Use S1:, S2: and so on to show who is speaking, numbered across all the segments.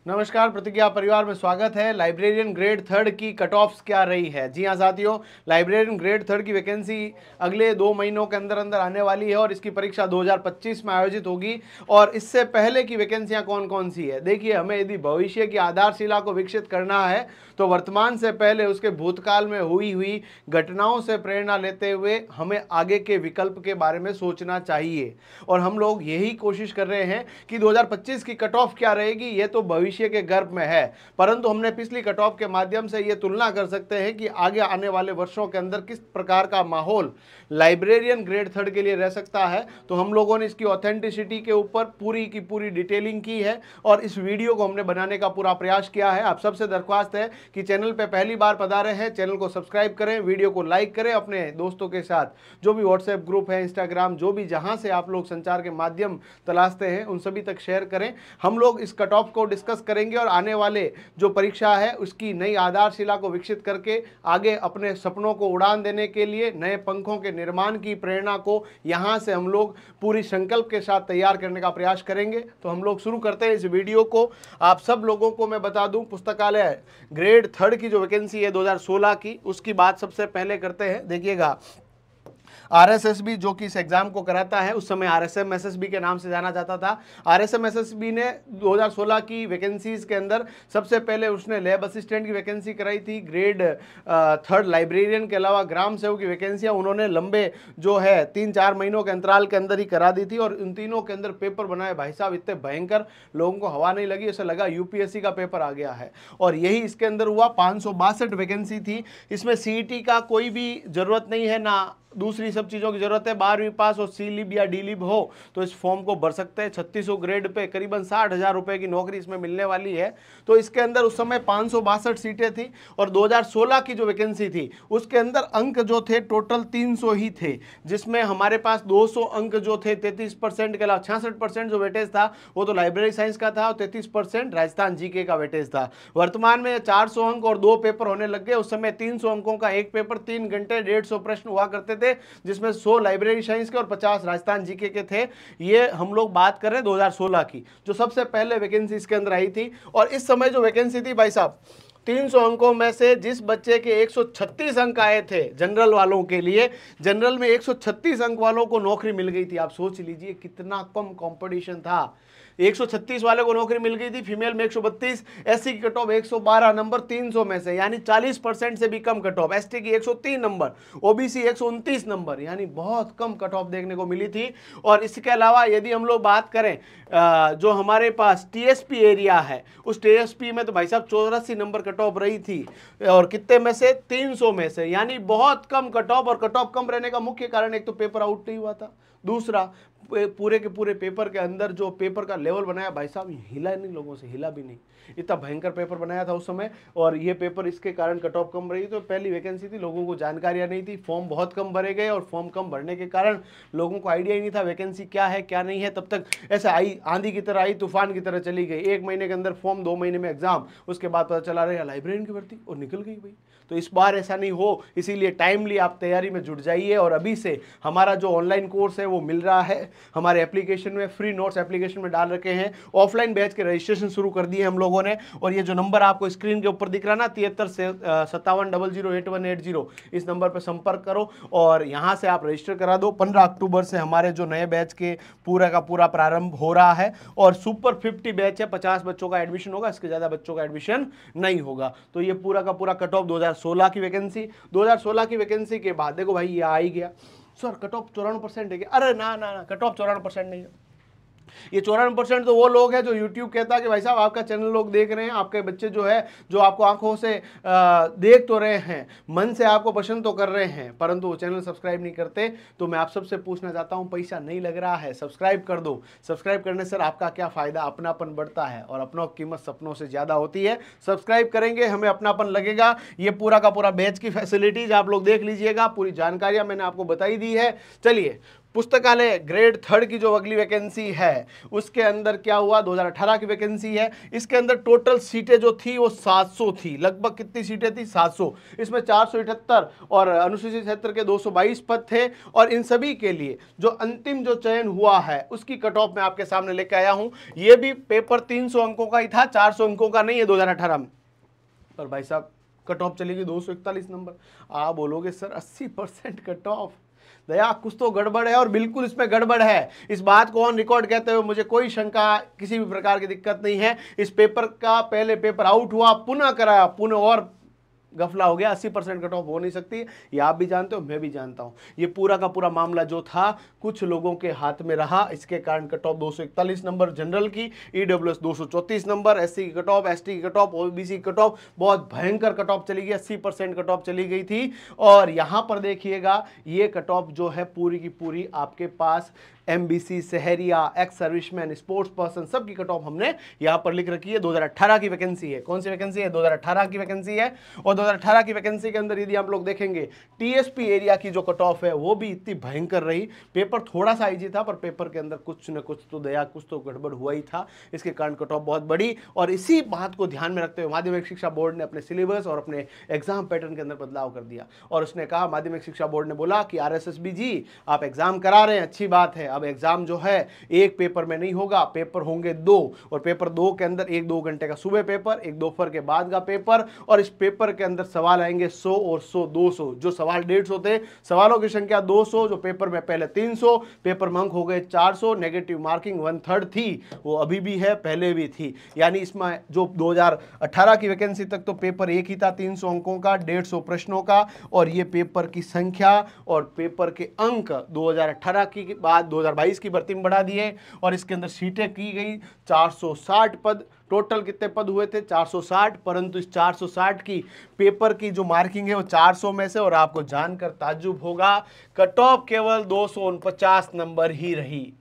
S1: नमस्कार, प्रतिज्ञा परिवार में स्वागत है। लाइब्रेरियन ग्रेड थर्ड की कट ऑफ्स क्या रही है? जी हाँ साथियों, लाइब्रेरियन ग्रेड थर्ड की वैकेंसी अगले 2 महीनों के अंदर अंदर आने वाली है और इसकी परीक्षा 2025 में आयोजित होगी। और इससे पहले की वैकेंसियां कौन कौन सी है? देखिए, हमें यदि भविष्य की आधारशिला को विकसित करना है तो वर्तमान से पहले उसके भूतकाल में हुई घटनाओं से प्रेरणा लेते हुए हमें आगे के विकल्प के बारे में सोचना चाहिए। और हम लोग यही कोशिश कर रहे हैं कि 2025 की कट ऑफ क्या रहेगी ये तो भविष्य के गर्भ में है, परंतु हमने पिछली कट ऑफ के माध्यम से ये तुलना कर सकते हैं कि आगे आने वाले वर्षों के अंदर किस प्रकार का माहौल लाइब्रेरियन ग्रेड थर्ड के लिए रह सकता है। तो हम लोगों ने इसकी ऑथेंटिसिटी के ऊपर पूरी की पूरी डिटेलिंग की है और इस वीडियो को हमने बनाने का पूरा प्रयास किया है। आप सबसे दरख्वास्त है कि चैनल पे पहली बार पधारे हैं, चैनल को सब्सक्राइब करें, वीडियो को लाइक करें, अपने दोस्तों के साथ जो भी व्हाट्सएप ग्रुप है, इंस्टाग्राम, जो भी जहां से आप लोग संचार के माध्यम तलाशते हैं उन सभी तक शेयर करें। हम लोग इस कट ऑफ को डिस्कस करेंगे और आने वाले जो परीक्षा है उसकी नई आधारशिला को विकसित करके आगे अपने सपनों को उड़ान देने के लिए नए पंखों के निर्माण की प्रेरणा को यहां से हम लोग पूरी संकल्प के साथ तैयार करने का प्रयास करेंगे। तो हम लोग शुरू करते हैं इस वीडियो को। आप सब लोगों को मैं बता दूं, पुस्तकालय ग्रेड थर्ड की जो वैकेंसी है 2016 की, उसकी बात सबसे पहले करते हैं। देखिएगा, आरएसएसबी जो कि इस एग्जाम को कराता है, उस समय आरएसएमएसएसबी के नाम से जाना जाता था। आरएसएमएसएसबी ने 2016 की वैकेंसीज के अंदर सबसे पहले उसने लैब असिस्टेंट की वैकेंसी कराई थी, ग्रेड थर्ड लाइब्रेरियन के अलावा ग्राम सेवक की वैकेंसियां उन्होंने लंबे जो है 3-4 महीनों के अंतराल के अंदर ही करा दी थी। और उन तीनों के अंदर पेपर बनाए, भाई साहब इतने भयंकर, लोगों को हवा नहीं लगी, ऐसा लगा यूपीएससी का पेपर आ गया है। और यही इसके अंदर हुआ। 562 वैकेंसी थी। इसमें सीईटी का कोई भी जरूरत नहीं है, ना दूसरी सब चीज़ों की जरूरत है। 12वीं पास और सी लिब या डी लिब हो तो इस फॉर्म को भर सकते हैं। 3600 ग्रेड पे करीबन 60,000 रुपए की नौकरी इसमें मिलने वाली है। तो इसके अंदर उस समय 562 सीटें थी और 2016 की जो वैकेंसी थी उसके अंदर अंक जो थे टोटल 300 ही थे, जिसमें हमारे पास 200 अंक जो थे 33% के अलावा 66% जो वेटेज था वो तो लाइब्रेरी साइंस का था और 33% राजस्थान जीके का वेटेज था। वर्तमान में 400 अंक और 2 पेपर होने लग गए। उस समय 300 अंकों का एक पेपर, 3 घंटे 150 प्रश्न हुआ करते थे, जिसमें 100 लाइब्रेरी साइंस के और 50 राजस्थान जीके के थे। ये हम लोग बात कर रहे हैं 2016 की, जो सबसे पहले वैकेंसी इसके अंदर आई थी। और इस समय जो वैकेंसी थी भाई साहब, 300 अंकों में से जिस बच्चे के 136 अंक आए थे जनरल वालों के लिए, जनरल में 136 अंक वालों को नौकरी मिल गई थी। आप सोच लीजिए कितना कम कंपटीशन था। 136 वाले को नौकरी मिल गई थी, फीमेल में 132, एससी की कट ऑफ 112 नंबर 300 में से, यानी 40% से भी कम कट ऑफ। एसटी की 103 नंबर, ओबीसी 129 नंबर, यानी बहुत कम कट ऑफ देखने को मिली थी। और इसके अलावा यदि हम लोग बात करें जो हमारे पास टीएसपी एरिया है, उस टीएसपी में तो भाई साहब 84 नंबर कट ऑफ रही थी और कितने में से, 300 में से, यानी बहुत कम कट ऑफ। और कट ऑफ कम रहने का मुख्य कारण एक तो पेपर आउट नहीं हुआ था, दूसरा पूरे के पूरे पेपर के अंदर जो पेपर का लेवल बनाया भाई साहब, हिला नहीं, लोगों से हिला भी नहीं, इतना भयंकर पेपर बनाया था उस समय। और ये पेपर इसके कारण कट ऑफ कम रही। तो पहली वैकेंसी थी, लोगों को जानकारियां नहीं थी, फॉर्म बहुत कम भरे गए और फॉर्म कम भरने के कारण लोगों को आइडिया ही नहीं था वैकेंसी क्या है क्या नहीं है। तब तक ऐसा आई, आंधी की तरह आई, तूफान की तरह चली गई। 1 महीने के अंदर फॉर्म, 2 महीने में एग्जाम, उसके बाद पता चला रहा लाइब्रेरियन की भर्ती, और निकल गई भाई। तो इस बार ऐसा नहीं हो, इसीलिए टाइमली आप तैयारी में जुट जाइए। और अभी से हमारा जो ऑनलाइन कोर्स है वो मिल रहा है हमारे एप्लीकेशन में, फ्री नोट्स एप्लीकेशन में डाल रखे हैं। ऑफलाइन बैच के रजिस्ट्रेशन शुरू कर दिए हम लोगों ने। और ये जो नंबर आपको स्क्रीन के ऊपर दिख रहा ना, 7357008180, इस नंबर पर संपर्क करो और यहाँ से आप रजिस्टर करा दो। 15 अक्टूबर से हमारे जो नए बैच के पूरा का पूरा प्रारंभ हो रहा है और सुपर 50 बैच है, 50 बच्चों का एडमिशन होगा, इसके ज्यादा बच्चों का एडमिशन नहीं होगा। तो ये पूरा का पूरा कट ऑफ 2016 की वैकेंसी। 2016 की वैकेंसी के बाद देखो भाई, ये आ ही गया सर कट ऑफ 94% है क्या? अरे ना ना ना, कट ऑफ 94% नहीं है। ये 94% तो वो लोग हैं जो YouTube कहता है कि भाई साहब आपका चैनल लोग देख रहे हैं, आपके बच्चे जो है जो आपको आंखों से देख तो रहे हैं, मन से आपको पसंद तो कर रहे हैं, परंतु वो चैनल सब्सक्राइब नहीं करते। तो मैं आप सबसे पूछना चाहता हूं, पैसा नहीं लग रहा है, सब्सक्राइब कर दो। सब्सक्राइब करने से आपका क्या फायदा? अपनापन बढ़ता है और अपनों की कीमत सपनों से ज्यादा होती है। सब्सक्राइब करेंगे, हमें अपनापन लगेगा। ये पूरा का पूरा बैच की फैसिलिटीज आप लोग देख लीजिएगा, पूरी जानकारियां मैंने आपको बताई दी है। चलिए पुस्तकालय ग्रेड थर्ड की जो अगली वैकेंसी है उसके अंदर क्या हुआ, 2018 की वैकेंसी है। इसके अंदर टोटल सीटें जो थी वो 700 थी, लगभग कितनी सीटें थी, 700। इसमें 478 और अनुसूचित क्षेत्र के 222 पद थे। और इन सभी के लिए जो अंतिम जो चयन हुआ है उसकी कट ऑफ मैं आपके सामने लेके आया हूं। ये भी पेपर 300 अंकों का ही था, 400 अंकों का नहीं है 2018 में। पर भाई साहब कट ऑफ चलेगी 241 नंबर। आप बोलोगे सर 80% कट ऑफ, दया कुछ तो गड़बड़ है, और बिल्कुल इसमें गड़बड़ है। इस बात को ऑन रिकॉर्ड कहते हुए मुझे कोई शंका, किसी भी प्रकार की दिक्कत नहीं है। इस पेपर का पहले पेपर आउट हुआ, पुनः कराया, पुनः और गफला हो गया। 80% कट ऑफ हो नहीं सकती, ये आप भी जानते हो, मैं भी जानता हूं। ये पूरा का पूरा मामला जो था कुछ लोगों के हाथ में रहा, इसके कारण कट ऑफ 241 नंबर जनरल की, ईडब्ल्यूएस 234 नंबर, एससी की कट ऑफ, एसटी की कट ऑफ, ओबीसी की कट ऑफ, बहुत भयंकर कट ऑफ चली गई, 80% कट ऑफ चली गई थी। और यहां पर देखिएगा ये कट ऑफ जो है पूरी की पूरी आपके पास MBC, Sahariya, ex serviceman, sports person, सब की कट ऑफ हमने यहां पर लिख रखी है। 2018 की वैकेंसी है। कौन सी वैकेंसी है, 2018 की वैकेंसी है। और 2018 की वैकेंसी के अंदर यदि आप लोग देखेंगे टीएसपी एरिया की जो कट ऑफ है वो भी इतनी भयंकर रही। पेपर थोड़ा सा इजी था, पर पेपर के अंदर कुछ न कुछ तो दया, कुछ तो गड़बड़ हुआ ही था, इसके कारण कट ऑफ बहुत बड़ी। और इसी बात को ध्यान में रखते हुए माध्यमिक शिक्षा बोर्ड ने अपने सिलेबस और अपने एग्जाम पैटर्न के अंदर बदलाव कर दिया। और उसने कहा, माध्यमिक शिक्षा बोर्ड ने बोला कि आरएसएसबी जी आप एग्जाम करा रहे हैं, अच्छी बात है, अब एग्जाम जो है एक पेपर में नहीं होगा, पेपर होंगे 2। और पेपर 2 के अंदर 1-2 घंटे का सुबह पेपर, एक दोपहर के बाद का पेपर। और इस पेपर के अंदर सवाल आएंगे 100 और 100 200। जो सवाल 150 थे, सवालों की संख्या 200, जो पेपर में पहले 300, पेपर में अंक हो गए 400, नेगेटिव मार्किंग 1/3 थी, वो अभी भी है, पहले भी थी। यानी इसमें जो 2018 की वैकेंसी तक तो पेपर एक ही था, 300 अंकों का, 150 प्रश्नों का। और ये पेपर की संख्या और पेपर के अंक 2018 की बाद 2022 की भर्ती में बढ़ा दिए। और इसके अंदर सीटें की गई 460 पद। टोटल कितने पद हुए थे, 460, परंतु इस 460 की पेपर की जो मार्किंग है वो 400 में से, और आपको जानकर ताज्जुब होगा कट ऑफ केवल 249 नंबर ही रही।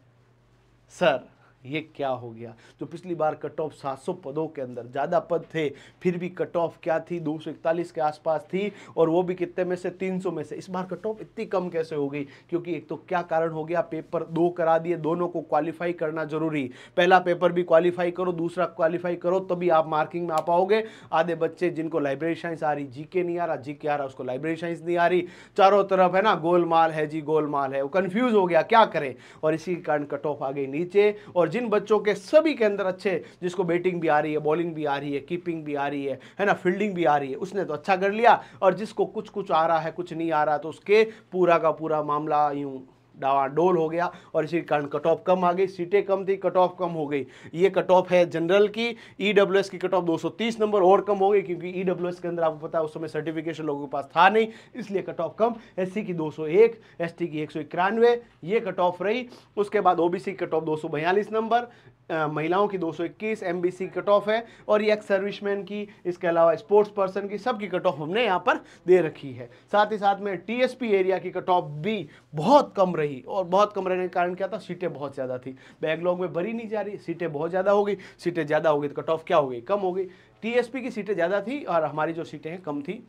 S1: सर ये क्या हो गया, जो पिछली बार कट ऑफ 700 पदों के अंदर ज़्यादा पद थे, फिर भी कट ऑफ क्या थी, 241 के आसपास थी, और वो भी कितने में से, 300 में से। इस बार कट ऑफ इतनी कम कैसे हो गई, क्योंकि एक तो क्या कारण हो गया, पेपर 2 करा दिए, दोनों को क्वालिफाई करना जरूरी। पहला पेपर भी क्वालिफाई करो, दूसरा क्वालिफाई करो, तभी आप मार्किंग में आ पाओगे। आधे बच्चे जिनको लाइब्रेरी साइंस आ रही, जीके नहीं आ रहा, जीके आ रहा उसको लाइब्रेरी साइंस नहीं आ रही, चारों तरफ है ना गोलमाल है जी, गोलमाल है, वो कंफ्यूज हो गया क्या करें। और इसी के कारण कट ऑफ आ गई नीचे। और जिन बच्चों के सभी के अंदर अच्छे, जिसको बैटिंग भी आ रही है, बॉलिंग भी आ रही है, कीपिंग भी आ रही है ना, फील्डिंग भी आ रही है, उसने तो अच्छा कर लिया। और जिसको कुछ कुछ आ रहा है, कुछ नहीं आ रहा, तो उसके पूरा का पूरा मामला यूं डावाडोल हो गया। और इसी कारण कट ऑफ कम आ गई, सीटें कम थी, कट ऑफ कम हो गई। ये कट ऑफ है जनरल की। ईडब्ल्यूएस की कट ऑफ 230 नंबर और कम हो गई, क्योंकि ईडब्ल्यूएस के अंदर आपको पता है उस समय सर्टिफिकेशन लोगों के पास था नहीं, इसलिए कट ऑफ कम। एससी की 201, एसटी की 191, ये कट ऑफ रही। उसके बाद ओबीसी की कट ऑफ 242 नंबर, महिलाओं की 221, एमबीसी कट ऑफ है। और ये एक्स सर्विसमैन की, इसके अलावा स्पोर्ट्स पर्सन की, सबकी कट ऑफ हमने यहाँ पर दे रखी है। साथ ही साथ में टीएसपी एरिया की कट ऑफ भी बहुत कम रही। और बहुत कम रहने के कारण क्या था, सीटें बहुत ज़्यादा थी, बैकलॉग में भरी नहीं जा रही, सीटें बहुत ज़्यादा हो गई। सीटें ज़्यादा हो गई तो कट ऑफ क्या हो गई, कम हो गई। टीएसपी की सीटें ज़्यादा थी और हमारी जो सीटें हैं कम थी।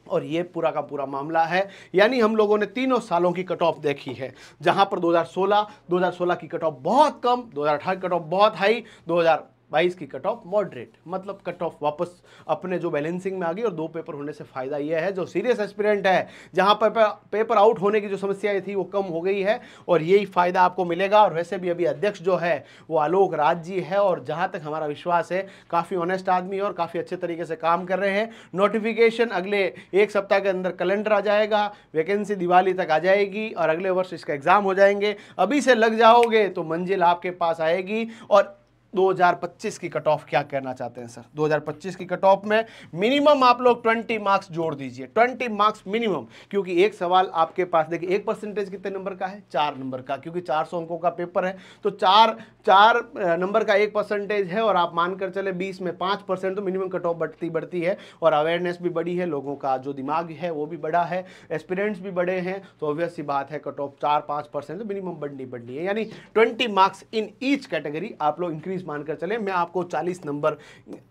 S1: और ये पूरा का पूरा मामला है। यानी हम लोगों ने तीनों सालों की कट ऑफ देखी है, जहां पर 2016 की कट ऑफ बहुत कम, 2018 की कट ऑफ बहुत हाई, 2022 की कट ऑफ मॉडरेट, मतलब कट ऑफ वापस अपने जो बैलेंसिंग में आ गई। और 2 पेपर होने से फायदा यह है, जो सीरियस एस्पिरेंट है, जहां पर पेपर आउट होने की जो समस्याएं थी वो कम हो गई है, और यही फायदा आपको मिलेगा। और वैसे भी अभी अध्यक्ष जो है वो आलोक राज जी है, और जहां तक हमारा विश्वास है काफ़ी ऑनेस्ट आदमी है और काफ़ी अच्छे तरीके से काम कर रहे हैं। नोटिफिकेशन अगले 1 सप्ताह के अंदर कैलेंडर आ जाएगा, वैकेंसी दिवाली तक आ जाएगी, और अगले वर्ष इसका एग्जाम हो जाएंगे। अभी से लग जाओगे तो मंजिल आपके पास आएगी। और 2025 की कट ऑफ क्या कहना चाहते हैं सर, 2025 की कट ऑफ में मिनिमम आप लोग 20 मार्क्स जोड़ दीजिए, 20 मार्क्स मिनिमम। क्योंकि एक सवाल आपके पास देखिए, 1% कितने नंबर का है, 4 नंबर का, क्योंकि 400 अंकों का पेपर है, तो 4 नंबर का 1% है। और आप मानकर चले 20 में 5%, तो मिनिमम कट ऑफ बढ़ती है। और अवेयरनेस भी बढ़ी है, लोगों का जो दिमाग है वो भी बढ़ा है, एस्पिरेंट्स भी बढ़े हैं, तो ऑब्वियस सी बात है कट ऑफ 4-5% तो मिनिमम बढ़नी है। यानी 20 मार्क्स इन ईच कैटेगरी आप लोग इंक्रीज 40 मानकर चले, मैं आपको 40 नंबर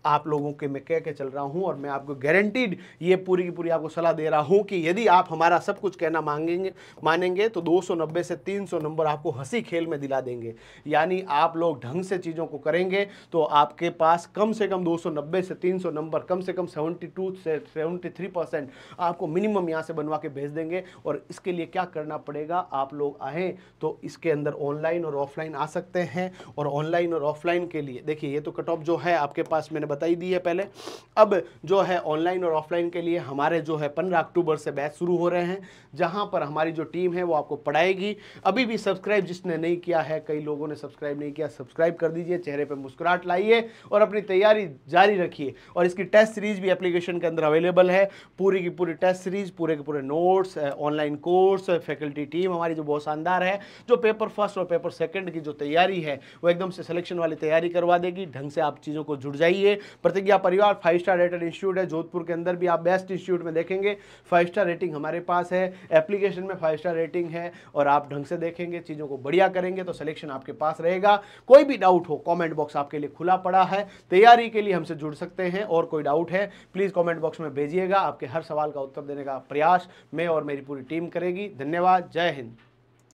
S1: आप लोगों के मैं कह के चल रहा हूं और मैं आपको गारंटीड ये पूरी की पूरी आपको सलाह दे रहा हूं कि यदि आप हमारा सब कुछ कहना मानेंगे तो 290 से 300 नंबर आपको हंसी खेल में दिला देंगे। यानी आप लोग ढंग से चीज़ों को करेंगे तो आपके पास कम से कम 290 से 300 नंबर, कम से कम 72 से 73% आपको मिनिमम यहाँ से बनवा के भेज देंगे। और इसके लिए क्या करना पड़ेगा, आप लोग आए तो इसके अंदर ऑनलाइन और ऑफलाइन आ सकते हैं। और ऑनलाइन और ऑफलाइन के लिए देखिए ये तो कट ऑफ जो है आपके पास मैंने बताई दी है पहले। अब जो है ऑनलाइन और ऑफलाइन के लिए हमारे जो है 15 अक्टूबर से बैच शुरू हो रहे हैं, जहां पर हमारी जो टीम है वो आपको पढ़ाएगी। अभी भी सब्सक्राइब जिसने नहीं किया है, कई लोगों ने सब्सक्राइब नहीं किया, सब्सक्राइब कर दीजिए, चेहरे पे मुस्कुराहट लाइए और अपनी तैयारी जारी रखिए। और इसकी टेस्ट सीरीज भी एप्लीकेशन के अंदर अवेलेबल है, पूरी की पूरी टेस्ट सीरीज, पूरे के पूरे notes, online course, faculty team हमारी जो बहुत शानदार है, जो पेपर फर्स्ट और पेपर सेकंड की जो तैयारी है वो एकदम से सिलेक्शन वाली तैयारी करवा देगी। ढंग से आप चीज़ों को जुड़ जाइए। प्रतिज्ञा परिवार 5 स्टार रेटेड इंस्टीट्यूट है, जोधपुर के अंदर भी आप बेस्ट इंस्टीट्यूट में देखेंगे 5 स्टार रेटिंग हमारे पास है, एप्लीकेशन में 5 स्टार रेटिंग है। और आप ढंग से देखेंगे, चीज़ों को बढ़िया करेंगे तो सिलेक्शन आपके पास रहेगा। कोई भी डाउट हो, कमेंट बॉक्स आपके लिए खुला पड़ा है, तैयारी के लिए हमसे जुड़ सकते हैं। और कोई डाउट है प्लीज़ कमेंट बॉक्स में भेजिएगा, आपके हर सवाल का उत्तर देने का प्रयास मैं और मेरी पूरी टीम करेगी। धन्यवाद, जय हिंद।